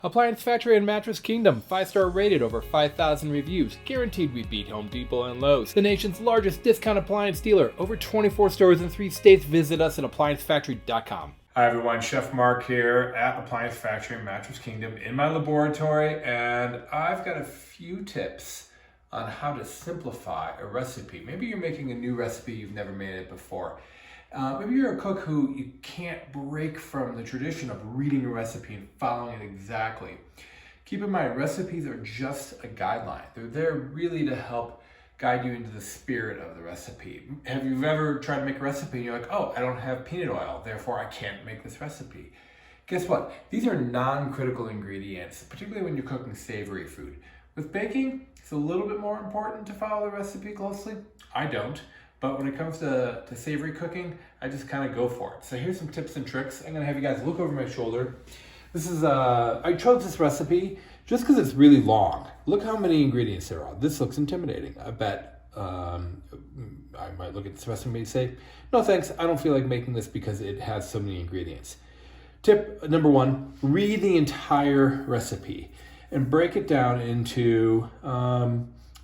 Appliance Factory and Mattress Kingdom, 5-star rated, over 5,000 reviews, guaranteed we beat Home Depot and Lowe's. The nation's largest discount appliance dealer, over 24 stores in 3 states. Visit us at ApplianceFactory.com. Hi everyone, Chef Mark here at Appliance Factory and Mattress Kingdom in my laboratory, and I've got a few tips on how to simplify a recipe. Maybe you're making a new recipe, you've never made it before. Maybe you're a cook who you can't break from the tradition of reading a recipe and following it exactly. Keep in mind, recipes are just a guideline. They're there really to help guide you into the spirit of the recipe. Have you ever tried to make a recipe and you're like, oh, I don't have peanut oil, therefore I can't make this recipe? Guess what? These are non-critical ingredients, particularly when you're cooking savory food. With baking, it's a little bit more important to follow the recipe closely. I don't. But when it comes to savory cooking, I just kind of go for it. So here's some tips and tricks. I'm gonna have you guys look over my shoulder. This is, I chose this recipe just because it's really long. Look how many ingredients there are. This looks intimidating. I bet I might look at this recipe and say, no thanks, I don't feel like making this because it has so many ingredients. Tip number 1, read the entire recipe and break it down into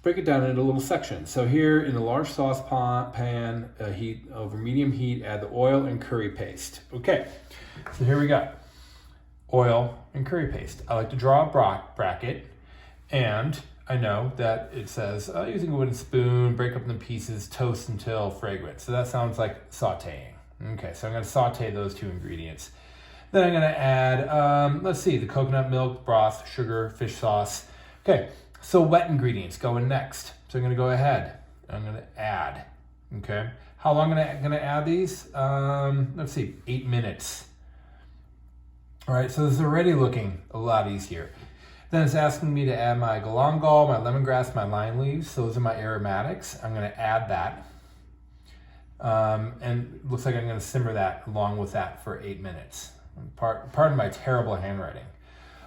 little sections. So here in a large saucepan, heat over medium heat, add the oil and curry paste. Okay, so here we go. Oil and curry paste. I like to draw a bracket, and I know that it says using a wooden spoon, break up in pieces, toast until fragrant. So that sounds like sauteing. Okay, so I'm going to saute those 2 ingredients. Then I'm going to add, let's see, the coconut milk, broth, sugar, fish sauce. Okay. So wet ingredients go in next. So I'm going to go ahead. I'm going to add. Okay. How long am I going to add these? Let's see, 8 minutes. All right. So this is already looking a lot easier. Then it's asking me to add my galangal, my lemongrass, my lime leaves. Those are my aromatics. I'm going to add that. And it looks like I'm going to simmer that along with that for 8 minutes. Pardon my terrible handwriting.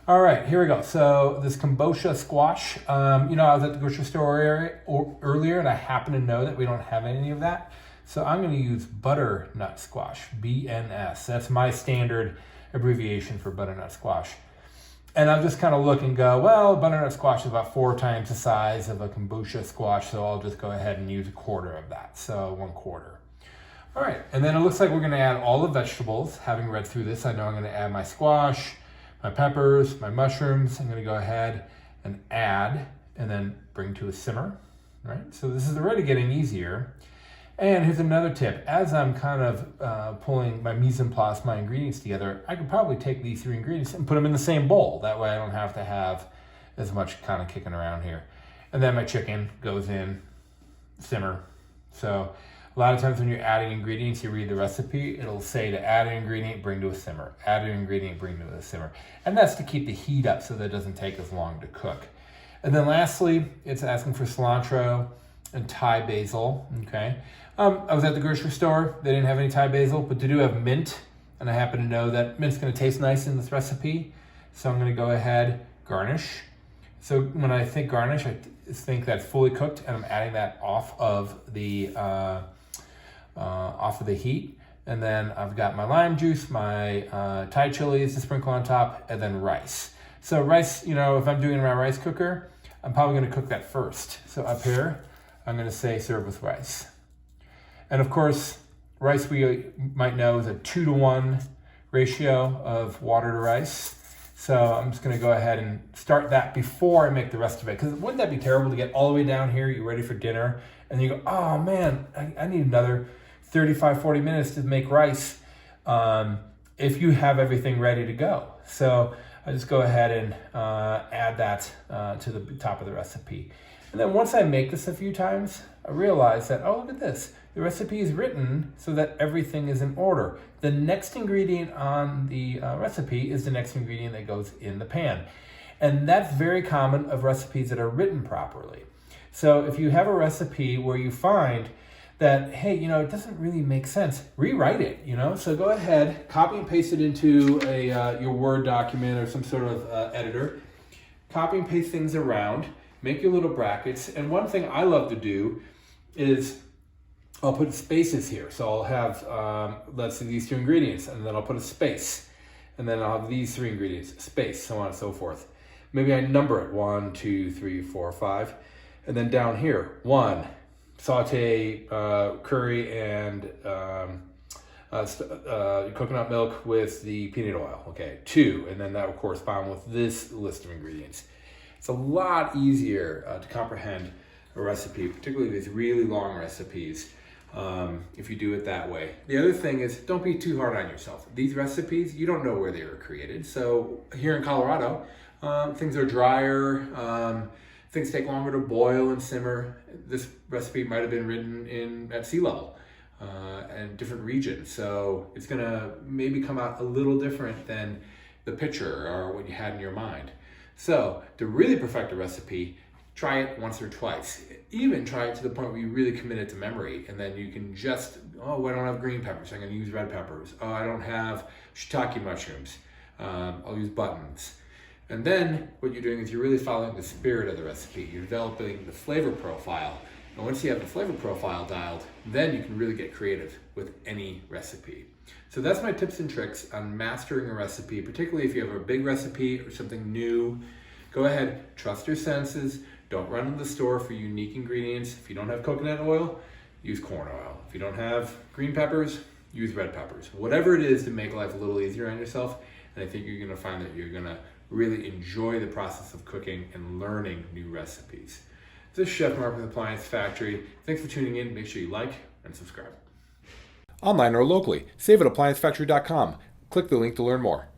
All right, here we go. So this kombucha squash, I was at the grocery store earlier and I happen to know that we don't have any of that. So I'm going to use butternut squash, BNS. That's my standard abbreviation for butternut squash. And I'll just kind of look and go, well, butternut squash is about 4 times the size of a kombucha squash, so I'll just go ahead and use 1/4 of that, so 1/4. All right, and then it looks like we're going to add all the vegetables. Having read through this, I know I'm going to add my squash, my peppers, my mushrooms. I'm going to go ahead and add and then bring to a simmer. All right, so this is already getting easier. And here's another tip. As I'm kind of pulling my mise en place, my ingredients together, I could probably take these 3 ingredients and put them in the same bowl. That way I don't have to have as much kind of kicking around here. And then my chicken goes in, simmer. So a lot of times when you're adding ingredients, you read the recipe, it'll say to add an ingredient, bring to a simmer. Add an ingredient, bring to a simmer. And that's to keep the heat up so that it doesn't take as long to cook. And then lastly, it's asking for cilantro and Thai basil, okay? I was at the grocery store, they didn't have any Thai basil, but they do have mint. And I happen to know that mint's gonna taste nice in this recipe. So I'm gonna go ahead, garnish. So when I think garnish, I think that's fully cooked and I'm adding that off of the heat. And then I've got my lime juice, my Thai chilies to sprinkle on top, and then rice. So rice, if I'm doing my rice cooker, I'm probably gonna cook that first. So up here, I'm gonna say serve with rice. And of course, rice we might know is a 2-to-1 ratio of water to rice. So I'm just gonna go ahead and start that before I make the rest of it. Because wouldn't that be terrible to get all the way down here, you're ready for dinner, and you go, oh man, I need another 35, 40 minutes to make rice if you have everything ready to go. So I just go ahead and add that to the top of the recipe. And then once I make this a few times, I realize that, oh, look at this. The recipe is written so that everything is in order. The next ingredient on the recipe is the next ingredient that goes in the pan. And that's very common of recipes that are written properly. So if you have a recipe where you find that, hey, it doesn't really make sense, rewrite it, So go ahead, copy and paste it into your Word document or some sort of editor. Copy and paste things around, make your little brackets. And one thing I love to do is I'll put spaces here. So I'll have, let's say these 2 ingredients, and then I'll put a space. and then I'll have these 3 ingredients, space, so on and so forth. Maybe I number it 1, 2, 3, 4, 5, and then down here 1, saute curry and coconut milk with the peanut oil. Okay, 2, and then that will correspond with this list of ingredients. It's a lot easier to comprehend a recipe, particularly these really long recipes, if you do it that way. The other thing is, don't be too hard on yourself. These recipes, you don't know where they were created. So here in Colorado, things are drier, things take longer to boil and simmer. This recipe might have been written at sea level and different regions. So it's gonna maybe come out a little different than the picture or what you had in your mind. So to really perfect a recipe, try it once or twice. Even try it to the point where you really commit it to memory, and then you can just, oh, I don't have green peppers, I'm gonna use red peppers. Oh, I don't have shiitake mushrooms, I'll use buttons. And then what you're doing is you're really following the spirit of the recipe. You're developing the flavor profile. And once you have the flavor profile dialed, then you can really get creative with any recipe. So that's my tips and tricks on mastering a recipe, particularly if you have a big recipe or something new. Go ahead, trust your senses. Don't run to the store for unique ingredients. If you don't have coconut oil, use corn oil. If you don't have green peppers, use red peppers. Whatever it is to make life a little easier on yourself, and I think you're gonna find that you're gonna really enjoy the process of cooking and learning new recipes. This is Chef Mark with Appliance Factory. Thanks for tuning in. Make sure you like and subscribe. Online or locally, save at appliancefactory.com. Click the link to learn more.